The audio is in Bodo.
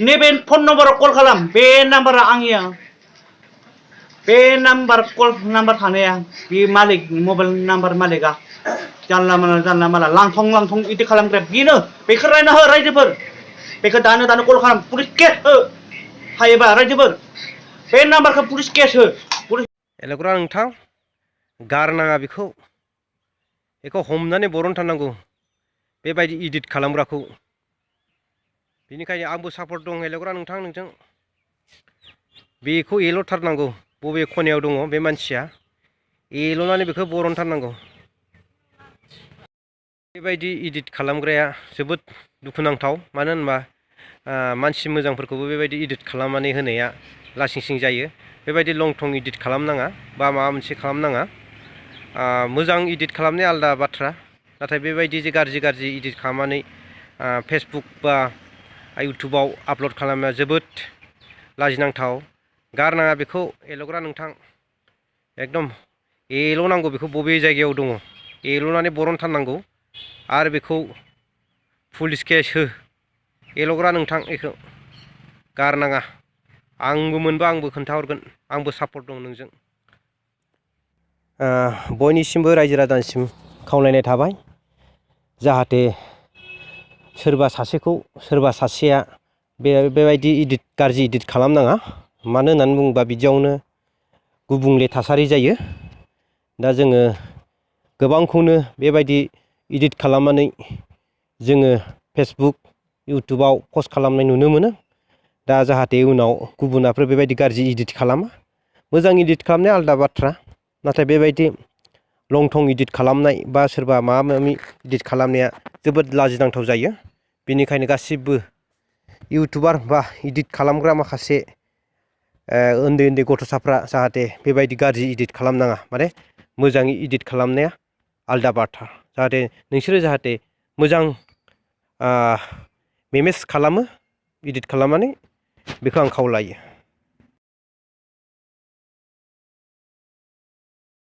नैबे फन नम्बराव कल खालाम बे नाम्बारा आंनिया बे नाम्बार कल नाम्बार थानाया बे मालिक मबाइल नाम्बार मालिका जानला माला लांथं इदि खालामग्रा बेनो बेखौ रायना हो रायजोफोर बेखौ दानो कल खालाम पुलिस केस हो हायोबा रायजोफोर बे नाम्बारखौ पुलिस केस हो एलग्रा नोंथां गारनाङा बेखौ हमनानै बरनथारनांगौ बेबायदि इडिट खालामग्राखौ बेनिखायनो आंबो सापर्ट दं एलग्रा नोंथां नोंजों बेखौ एल'थारनांगौ बबे खनायाव दङ बे मानसिया एल'नानै बेखौ बरनथारनांगौ बेबायदि इडिट खालामग्राया जोबोद दुखुनांथाव मानो होनबा मानसि मोजांफोरखौबो बेबायदि इडिट खालामनानै होनाया लासिं सिं जायो बेबायदि लं थं इडिट खालामनाङा बा माबा मोनसे खालामनाङा मोजां इडिट खालामनाया आलादा बाथ्रा नाथाय बेबायदि जे गाज्रि इडिट खालामनानै फेसबुक बा इउटुबाव आपल'ड खालामनाया जोबोद लाजिनांथाव गारनाङा बेखौ एल'ग्रा नोंथां एकदम एल'नांगौ बेखौ बबे जायगायाव दङ एल'नानै बरनथारनांगौ आरो बेखौ पुलिस केस हो एल'ग्रा नोंथां बेखौ गारनाङा आंबो मोनबा आंबो खोन्थाहरगोन आंबो सापर्ट दं नोंजों बयनिसिमबो रायजो राजानिसिम खावलायनाय थाबाय जाहाथे सोरबा सासेया बेबायदि गाज्रि इडिट खालामनाङा मानो होननानै बुङोबा बिदियावनो गुबुंले थासारि जायो दा जोङो गोबांखौनो बेबायदि इडिट खालामनानै जोङो फेसबुक इउटुबाव पस्ट खालामनाय नुनो मोनो दा जाहाथे उनाव गुबुनाफोर बेबायदि गाज्रि इडिट खालामा मोजां इडिट खालामनाया आलादा बाथ्रा नाथाय बेबायदि लं थं इडिट खालामनाय बा सोरबा माबा माबि इडिट खालामनाया जोबोद लाजिनांथाव जायो बेनिखायनो गासिबो इउटुबार बा इडिट खालामग्रा माखासे उन्दै गथ'साफ्रा जाहाथे बेबायदि गाज्रि इडिट खालामनाङा माने मोजाङै इडिट खालामनाया आलादा बाथ्रा जाहाथे नोंसोरो जाहाथे मोजां मेनेज खालामो इडिट खालामनानै बेखौ आं खावलायो